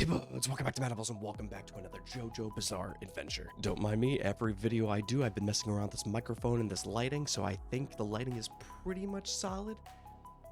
Hey buds, welcome back to Manivals and welcome back to another JoJo Bizarre Adventure. Don't mind me, every video I do I've been messing around with this microphone and this lighting, so I think the lighting is pretty much solid.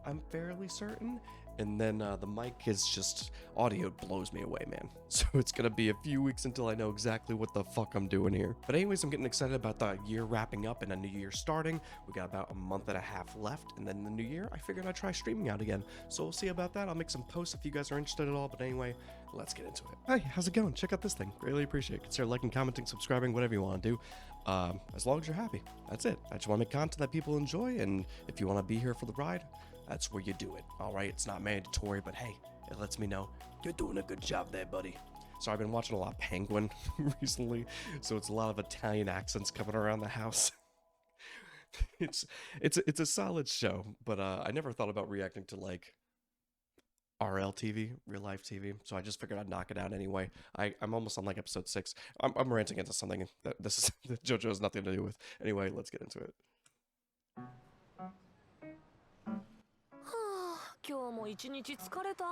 I'm fairly certain. And then the mic is just, audio blows me away, man. So it's gonna be a few weeks until I know exactly what the fuck I'm doing here. But anyways, I'm getting excited about the year wrapping up and a new year starting. We got about a month and a half left, and then the new year, I figured I'd try streaming out again. So we'll see about that. I'll make some posts if you guys are interested at all, but anyway, let's get into it. Hey, how's it going? Check out this thing. Really appreciate it. Consider liking, commenting, subscribing, whatever you want to do. As long as you're happy. That's it. I just want to make content that people enjoy, and if you want to be here for the ride, that's where you do it. All right, it's not mandatory, but hey, it lets me know you're doing a good job there, buddy. So I've been watching a lot of Penguin recently, so it's a lot of Italian accents coming around the house. it's a solid show, but I never thought about reacting to like RL TV, real life TV, so I just figured I'd knock it out anyway. I'm almost on like episode 6. I'm ranting into something that that JoJo has nothing to do with. Anyway, let's get into it. 今日も一日疲れた。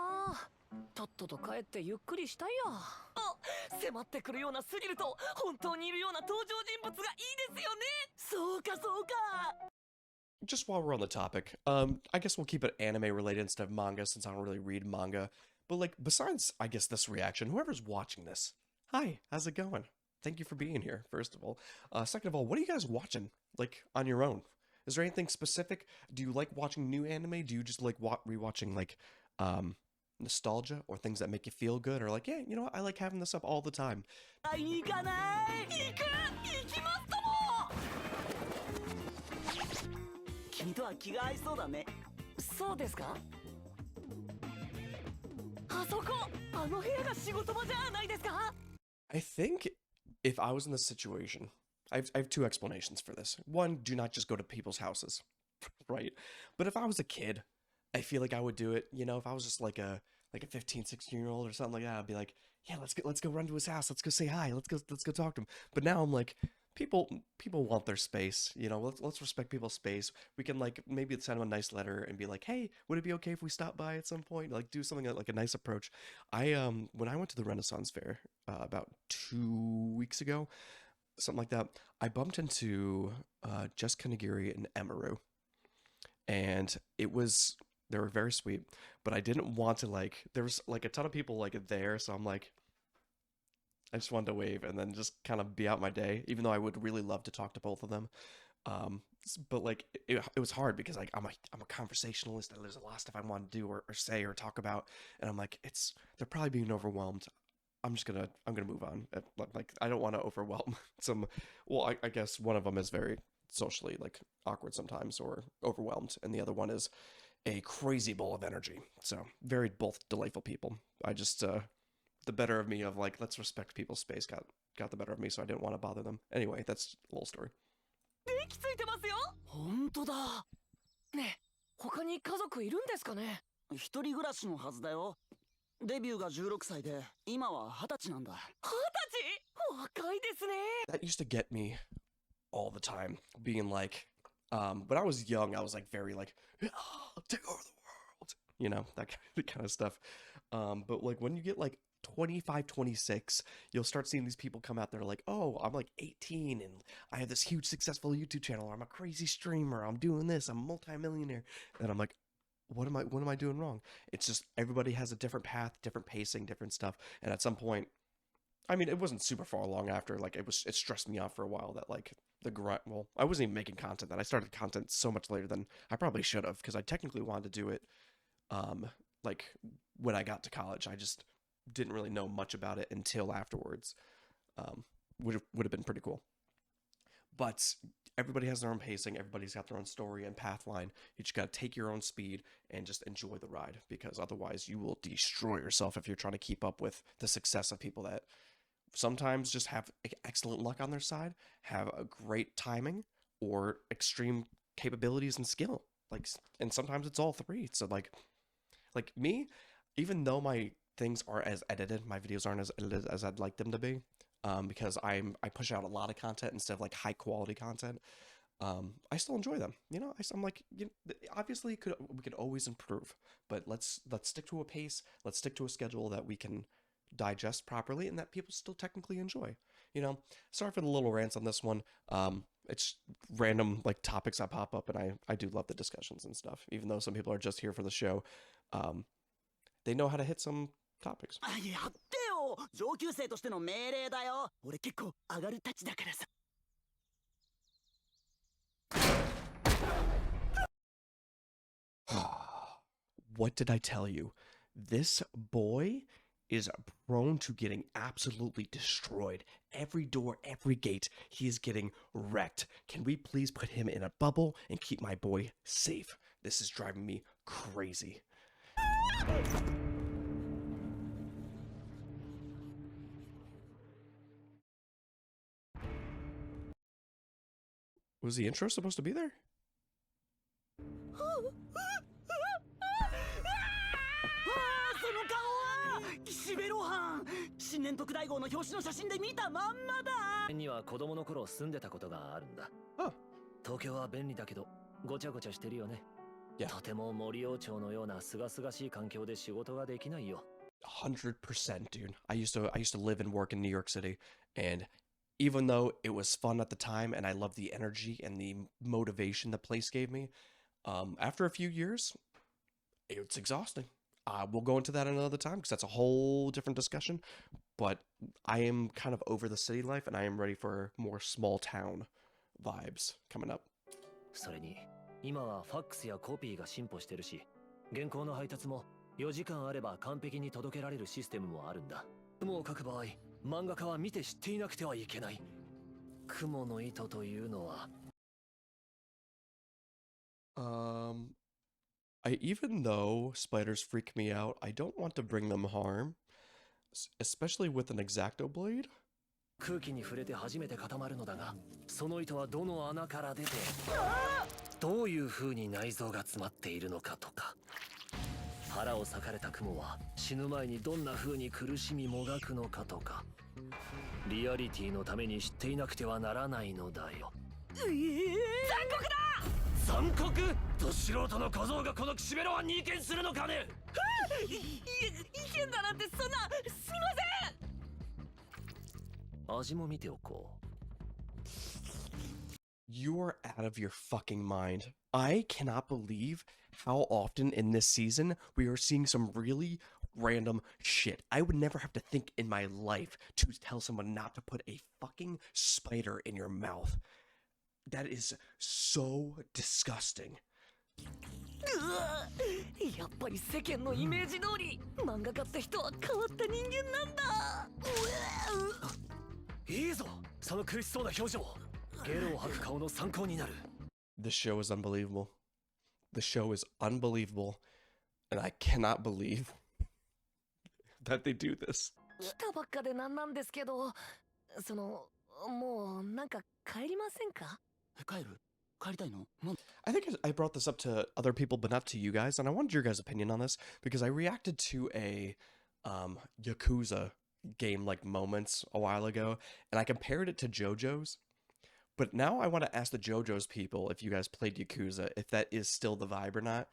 とっとと帰ってゆっくりしたいや。あ、迫ってくるようなすぎると本当にいるような登場人物がいいですよね。そうかそうか。Just while we're on the topic, I guess we'll keep it anime related instead of manga since I don't really read manga. But like, besides, I guess this reaction, whoever's watching this, hi, how's it going? Thank you for being here, first of all. Second of all, what are you guys watching, like, on your own? Is there anything specific? Do you like watching new anime? Do you just like rewatching like nostalgia or things that make you feel good? Or like, yeah, you know what? I like having this up all the time. 行かない。行きますとも。君とは気が合いそうだね。そうですか？あそこ、あの部屋が仕事場じゃないですか？ I think if I was in this situation, I have two explanations for this. One, do not just go to people's houses, right? But if I was a kid, I feel like I would do it. You know, if I was just like a 15, 16-year-old or something like that, I'd be like, yeah, let's go run to his house. Let's go say hi. Let's go talk to him. But now I'm like, people want their space. You know, let's respect people's space. We can like maybe send them a nice letter and be like, hey, would it be okay if we stop by at some point? Like do something like a nice approach. When I went to the Renaissance Fair about 2 weeks ago, something like that, I bumped into Jess Kanagiri and Emaru, and they were very sweet, but I didn't want to like, there was like a ton of people like there, so I'm like, I just wanted to wave and then just kind of be out my day, even though I would really love to talk to both of them. But like it was hard because like I'm a conversationalist and there's a lot of stuff I want to do or say or talk about, and I'm like, they're probably being overwhelmed. I'm gonna move on. Like I don't want to overwhelm some. Well, I guess one of them is very socially like awkward sometimes or overwhelmed, and the other one is a crazy ball of energy. So very both delightful people. I just the better of me of like let's respect people's space got the better of me, so I didn't want to bother them. Anyway, that's a little story. 電気ついてますよ。本当だ。ねえ、他に家族いるんですかね。一人暮らしのはずだよ。デビューが16歳で、今は20歳なんだ。20歳？若いですね。That used to get me all the time, being like, when I was young, I was like very like, oh, take over the world, you know, that kind of stuff. But like when you get like 25, 26, you'll start seeing these people come out there like, oh, I'm like 18 and I have this huge successful YouTube channel, or I'm a crazy streamer, I'm doing this, I'm a multi-millionaire. And I'm like, what am I doing wrong? It's just everybody has a different path, different pacing, different stuff. And at some point, I mean, it wasn't super far long after, like it stressed me out for a while that like well, I wasn't even making content then. I started content so much later than I probably should have, because I technically wanted to do it like when I got to college. I just didn't really know much about it until afterwards. Would have been pretty cool. But everybody has their own pacing. Everybody's got their own story and path line. You just got to take your own speed and just enjoy the ride, because otherwise you will destroy yourself if you're trying to keep up with the success of people that sometimes just have excellent luck on their side, have a great timing, or extreme capabilities and skill. Like, and sometimes it's all three. So like me, even though my things aren't as edited, my videos aren't as edited as I'd like them to be, because I push out a lot of content instead of like high quality content. I still enjoy them. You know, I'm like, obviously we could always improve, but let's stick to a pace. Let's stick to a schedule that we can digest properly and that people still technically enjoy. You know, sorry for the little rants on this one. It's random like topics that pop up, and I do love the discussions and stuff. Even though some people are just here for the show, they know how to hit some topics. あ、やってよ。上級生としての命令だよ。俺結構上がるたちだからさ。What did I tell you? This boy is prone to getting absolutely destroyed. Every door, every gate, he is getting wrecked. Can we please put him in a bubble and keep my boy safe? This is driving me crazy. Was the intro supposed to be there? その顔は岸辺露伴新年特大号の表紙の写真で見たまんまだ。には子供の頃住んでたことがあるんだ。東京は便利だけどごちゃごちゃしてるよね。とても森王朝のような清々しい環境で仕事ができないよ。100%, dude. I used to live and work in New York City, and even though it was fun at the time and I loved the energy and the motivation the place gave me, after a few years, it's exhausting. We'll go into that another time because that's a whole different discussion. But I am kind of over the city life and I am ready for more small town vibes coming up. それに今はファックスやコピーが進歩してるし、原稿の配達も4時間あれば完璧に届けられるシステムもあるんだ。雲を書く場合、漫画家は見て知っていなくてはいけない。雲の糸というのは。Even though spiders freak me out, I don't want to bring them harm, especially with an X-Acto blade. 空気に触れて初めて固まるのだが、その糸はどの穴から出て、どういう風に内臓が詰まっているのかとか。腹を裂かれた雲は死ぬ前にどんな風に苦しみもがくのかとか。リアリティのために知っていなくてはならないのだよ。残酷だ！残酷！と素人の小僧がこの岸辺露伴に意見するのかね。意見だなんてそんな、すみません。味も見ておこう。You are out of your fucking mind. I cannot believe how often in this season we are seeing some really random shit. I would never have to think in my life to tell someone not to put a fucking spider in your mouth. That is so disgusting. やっぱり世間のイメージ通り漫画家って人は変わった人間なんだ。いいぞ、その苦しそうな表情。ゲロを吐く顔の参考になる。This show is unbelievable. The show is unbelievable, and I cannot believe that they do this. 来たばっかでなんなんですけど、そのもうなんか帰りませんか？帰る？帰りたいの？ I think I brought this up to other people, but not to you guys, and I wanted your guys' opinion on this because I reacted to a Yakuza game like moments a while ago, and I compared it to JoJo's. But now I want to ask the JoJo's people if you guys played Yakuza, if that is still the vibe or not.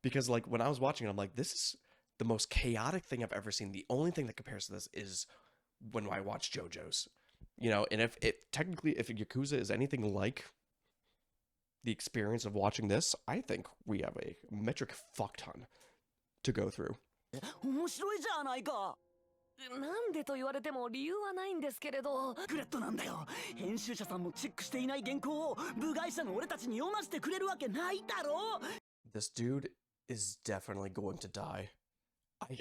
Because like when I was watching it, I'm like, this is the most chaotic thing I've ever seen. The only thing that compares to this is when I watch JoJo's. You know, and if Yakuza is anything like the experience of watching this, I think we have a metric fuck ton to go through. 面白いじゃないか。なんでと言われても理由はないんですけれど。グレットなんだよ。編集者さんもチェックしていない原稿を部外者の俺たちに読ませてくれるわけないだろ。This dude is definitely going to die.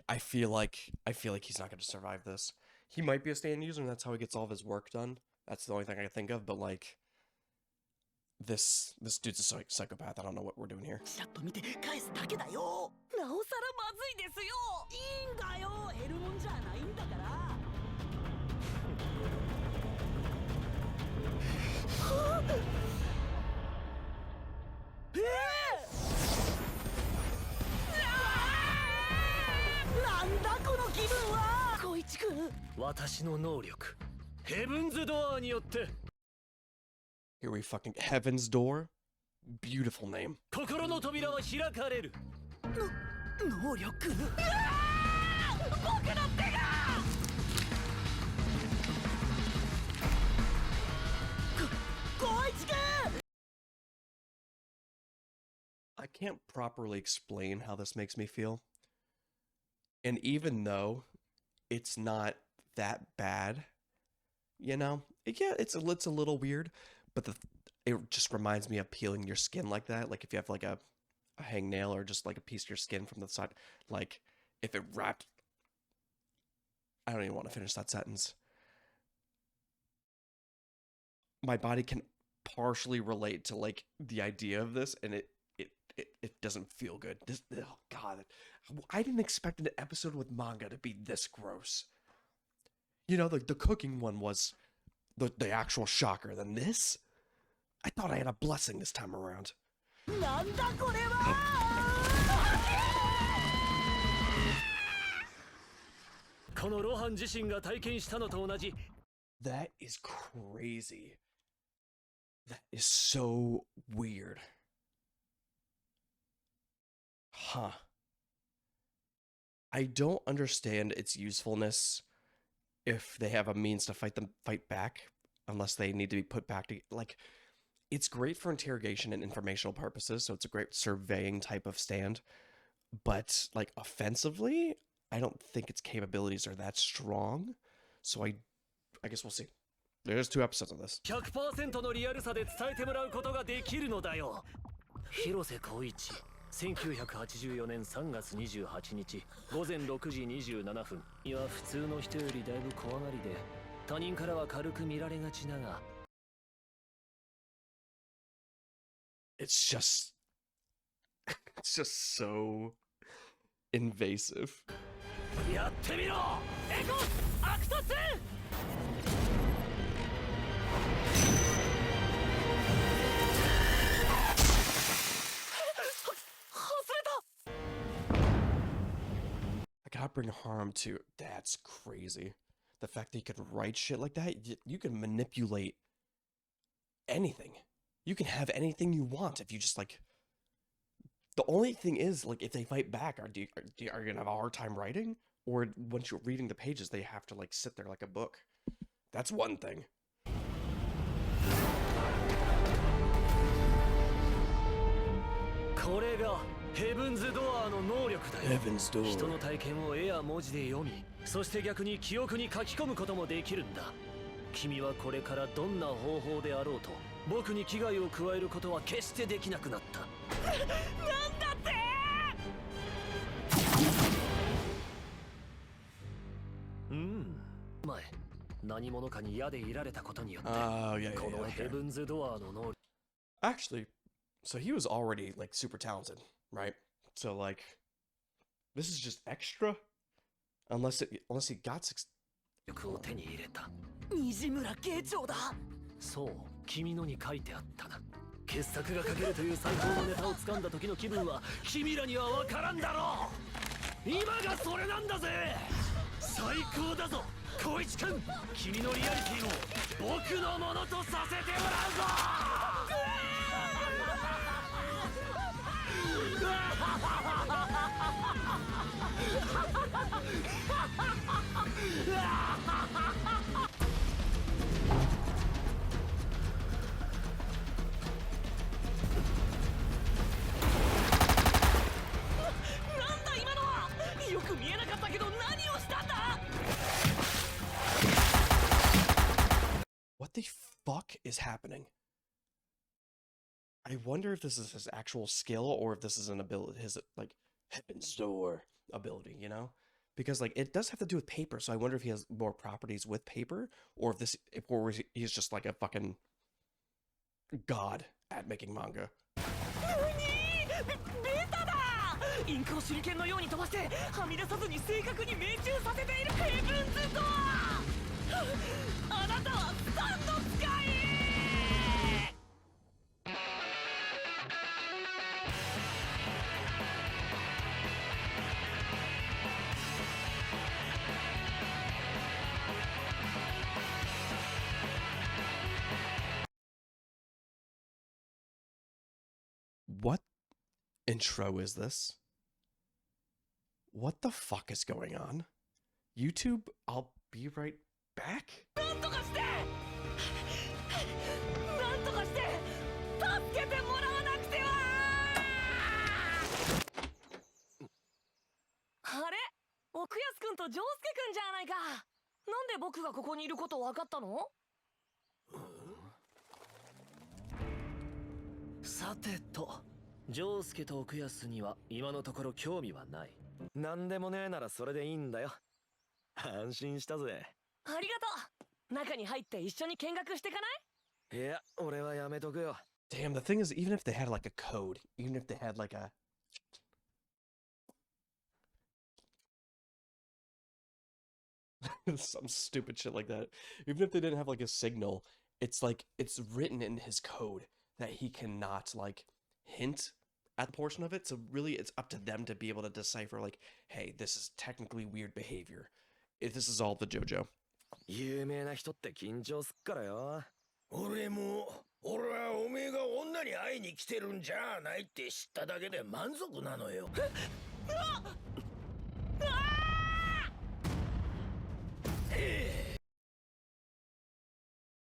I feel like he's not going to survive this. He might be a stand user, and that's how he gets all of his work done. That's the only thing I can think of. But like, this dude's a psychopath. I don't know what we're doing here. ちらっと見て返すだけだよ。なおさらまずいですよ。いいんだよ。減るもんじゃないんだから。なんだこの気分は。小一くん。私の能力、ヘブンズドアーによって。Here we fucking Heaven's Door. Beautiful name. 心の扉は開かれる。能力。僕の手が。can't properly explain how this makes me feel. And even though it's not that bad, you know, it's a little weird, but it just reminds me of peeling your skin like that. Like if you have like a hangnail or just like a piece of your skin from the side, like if it wrapped. I don't even want to finish that sentence. My body can partially relate to like the idea of this, and it doesn't feel good. Oh god, I didn't expect an episode with manga to be this gross. You know, the cooking one was the actual shocker. Then this, I thought I had a blessing this time around. なんだこれは このロハン自身が体験したのと同じ。 That is crazy. That is so weird. Huh. I don't understand its usefulness if they have a means to fight back, unless they need to be put back to, like, it's great for interrogation and informational purposes, so it's a great surveying type of stand, but like offensively, I don't think its capabilities are that strong. So I guess we'll see. There's 2 episodes of this. 100% のリアルさで伝えてもらうことができるのだよ。広瀬光一、1984年3月28日午前6時27分。いや、普通の人よりだいぶ怖がりで、他人からは軽く見られがちだが。It's just so invasive. やってみろ、エゴスアクト2。I gotta bring harm to. That's crazy. The fact that you could write shit like that, you can manipulate anything. You can have anything you want if you just like. The only thing is, like, if they fight back, are you gonna have a hard time writing? Or once you're reading the pages, they have to like sit there like a book. That's one thing. これがヘブンズドアーの能力だよ。 Heaven's Door. 人の体験を絵や文字で読み、そして逆に記憶に書き込むこともできるんだ。君はこれからどんな方法であろうと、僕に危害を加えることは決してできなくなった。なんだって前、何者かに矢でいられたことによって、 Oh, yeah, こ yeah, の yeah, ヘ okay. ブンズドアーの能力。 Actually, so he was already like super talented, right? So like, this is just extra, unless he got 力を手に入れた。西村慶長だ。そう、君のに書いてあったな。傑作が書けるという最高のネタを掴んだ時の気分は君らには分からんだろう。今がそれなんだぜ。最高だぞ、光一君。君のリアリティを僕のものとさせてもらうぞ。なんだ今のは。よく見えなかったけど何をしたんだ。 What the fuck is happening? I wonder if this is his actual skill or if this is an ability, his like Heaven's Door ability, you know? Because like it does have to do with paper, so I wonder if he has more properties with paper, or if he's just like a fucking god at making manga. ベタだ。インクを手裏剣のように飛ばしてはみ出さずに正確に命中させているヘブンズドア。あなたはスタンド使い。 What intro is this? What the fuck is going on? YouTube, I'll be right back. なんとかして。なんとかして助けてもらわなくては。奥安くんとジョウスケくんじゃないか。なんで僕がここにいること分かったの？さてと、ジョウスケと奥安には今のところ興味はない。なんでもねえならそれでいいんだよ。安心したぜ。ありがとう。中に入って一緒に見学してかない？いや、俺はやめとくよ。 Damn, the thing is, even if they had like a code, even if they had like a some stupid shit like that, even if they didn't have like a signal, it's like it's written in his code that he cannot like hint at the portion of it. So really, it's up to them to be able to decipher like, hey, this is technically weird behavior. If this is all the JoJo. 有名な人って緊張すっからよ。俺はおめえが女に会いに来てるんじゃないって知っただけで満足なのよ。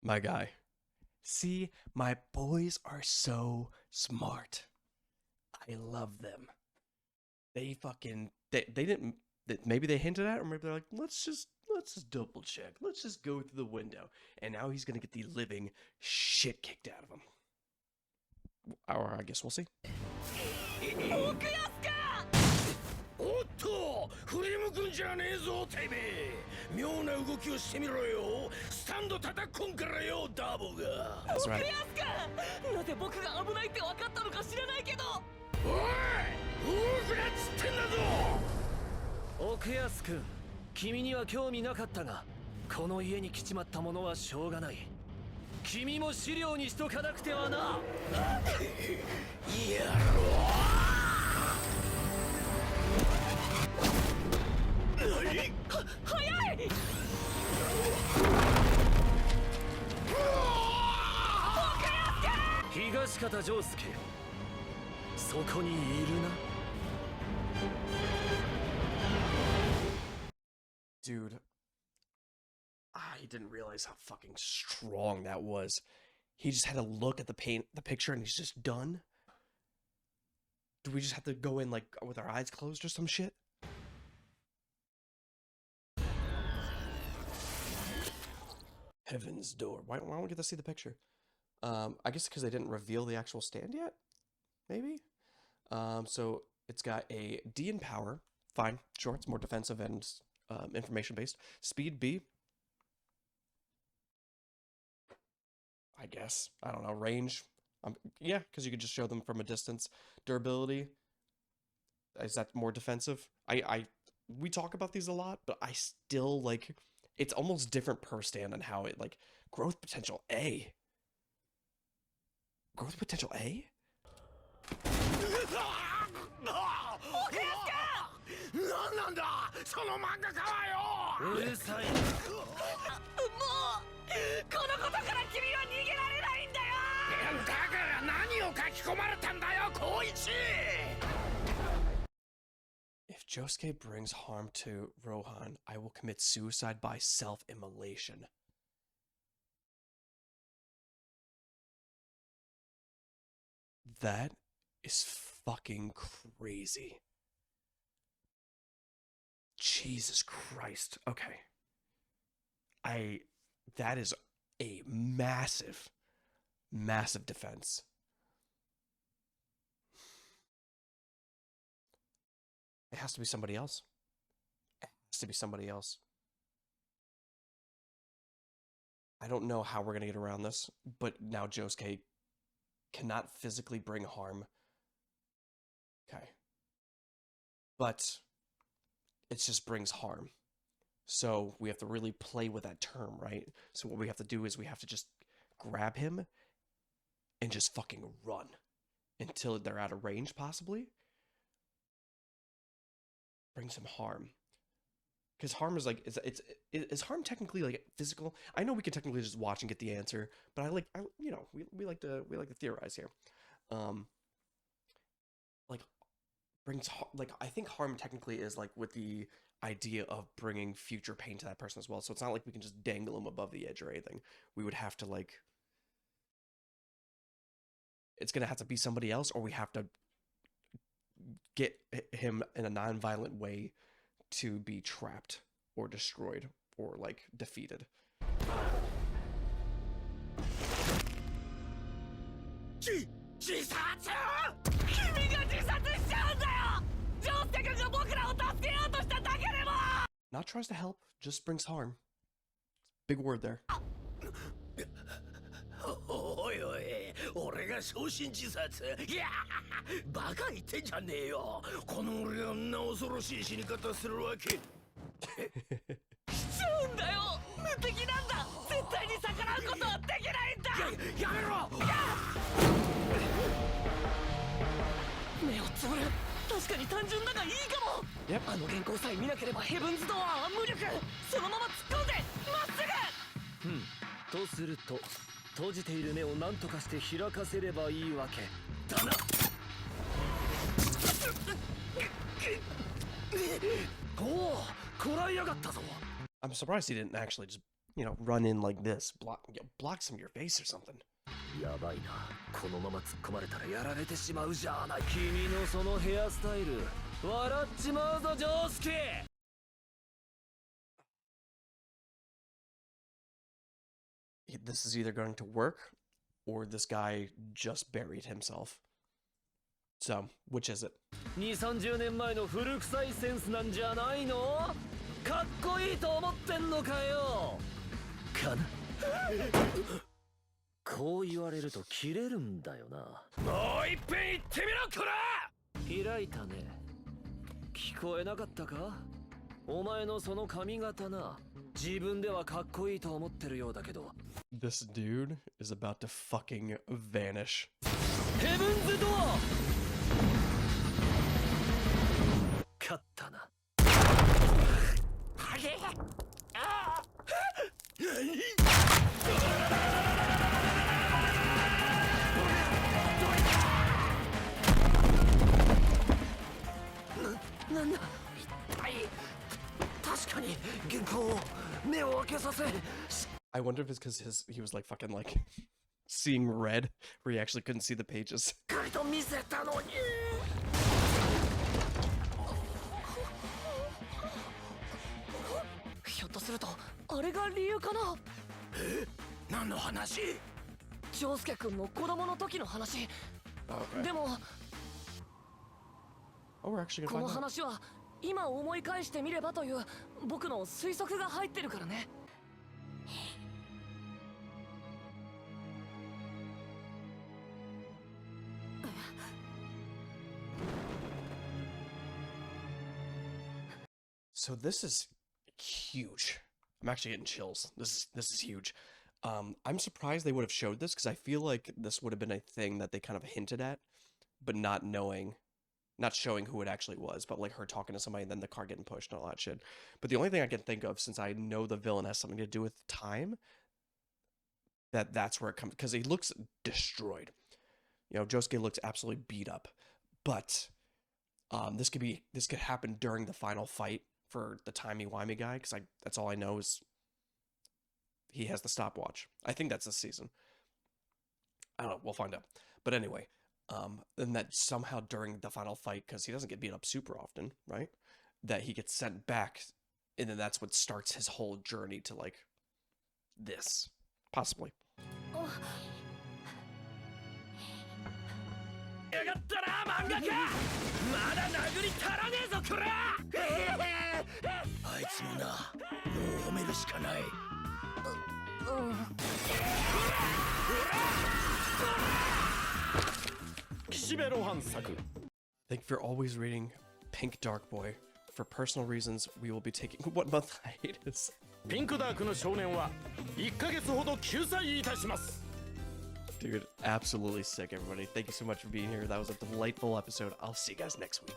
My guy. See, my boys are so smart. I love them. They fucking they didn't maybe they hinted at it, or maybe they're like, let's just double check. Let's just go through the window. And now he's gonna get the living shit kicked out of him. Or I guess we'll see. おっと振り向くんじゃねえぞてめえ。妙な動きをしてみろよ。スタンド叩くんからよダボが。 That's right. なぜ僕が危ないって分かったのか知らないけど。おい動くなっつってんだぞ。奥安くん、君には興味なかったが、この家に来ちまったものはしょうがない。君も資料にしとかなくてはな。や早い。東方丈介、そこにいるな。Dude, I didn't realize how fucking strong that was. He just had to look at the picture, and he's just done. Do we just have to go in like with our eyes closed or some shit? Heaven's door. Why don't we get to see the picture? I guess because they didn't reveal the actual stand yet. Maybe. So it's got a D in power. Fine, sure. It's more defensive and information based. Speed B. I guess. I don't know. Range. Yeah, because you could just show them from a distance. Durability. Is that more defensive? We talk about these a lot, but I still like. It's almost different per stand on how it like growth potential A. Growth potential A. 何なんだその漫画家はよ。うるさい。もうこのことから君は逃げられないんだよ。だから何を書き込まれたんだよ光一。If Josuke brings harm to Rohan, I will commit suicide by self-immolation. That is fucking crazy. Jesus Christ. Okay. That is a massive, massive defense. It has to be somebody else. It has to be somebody else. I don't know how we're going to get around this, but now Josuke cannot physically bring harm. Okay. But it just brings harm. So we have to really play with that term, right? So what we have to do is we have to just grab him and just fucking run until they're out of range, possibly. Bring some harm. Because harm is like, is harm technically like physical? I know we can technically just watch and get the answer, but we like to theorize here. Like brings like I think harm technically is like with the idea of bringing future pain to that person as well. So it's not like we can just dangle him above the edge or anything. We would have to like, it's gonna have to be somebody else, or we have to get him in a non-violent way to be trapped or destroyed or like defeated. 自殺君が自殺しちゃうんだよジョースケ君が僕らを助けようとしただけでも Not tries to help, just brings harm. Big word there. おいおい俺が焼身自殺いやバカ言ってんじゃねえよこの俺があんな恐ろしい死に方するわけしちゃうんだよ無敵なんだ絶対に逆らうことはできないんだ やめろ目をつぶる確かに単純だがいいかも Yep. あの原稿さえ見なければヘブンズドアーは無力そのまま突っ込んでまっすぐとすると閉じている目を何とかして開かせればいいわけだなおおこらえやがったぞ I'm surprised he didn't actually just, run in like this, block some of your face or something. やばいなこのまま突っ込まれたらやられてしまうじゃない君のそのヘアスタイル笑っちまうぞジョースケ This is either going to work or this guy just buried himself. So, which is it? 2、30年前の古臭いセンスなんじゃないのかっこいいと思ってんのかよかなこう言われるとキレるんだよなもういっぺん言ってみろこら開いたね聞こえなかったかお前のその髪型な自分ではかっこいいと思ってるようだけど This dude is about to fucking vanish. ヘブンズドア勝ったななんだ確かに原稿を目を開けさせ I wonder if it's because he was like fucking like seeing red where he actually couldn't see the pages. しっかりと見せたのにひょっとするとあれが理由かな何の話ジョースケ君の子供の時の話 Okay. でも Oh, we're actually こ gonna の find out. 話は今思い返してみればという僕の推測が入ってるからね So this is huge. I'm actually getting chills. This is huge. I'm surprised they would have showed this because I feel like this would have been a thing that they kind of hinted at, but not showing who it actually was, but like her talking to somebody and then the car getting pushed and all that shit. But the only thing I can think of, since I know the villain has something to do with time, that's where it comes, because he looks destroyed. Josuke looks absolutely beat up, but this could happen during the final fight for the timey-wimey guy, because that's all I know is he has the stopwatch. I think that's this season. I don't know. We'll find out. But anyway, and that somehow during the final fight, because he doesn't get beat up super often, right? That he gets sent back, and then that's what starts his whole journey to like this, possibly. やがったな漫画家まだ殴り足らねえぞこらあいつもなもう褒めるしかない岸辺露伴作 Thank you for always reading Pink Dark Boy. For personal reasons, we will be taking 1 month hiatus. ピンクダークの少年は1ヶ月ほど救済いたします Dude, absolutely sick, everybody. Thank you so much for being here. That was a delightful episode. I'll see you guys next week.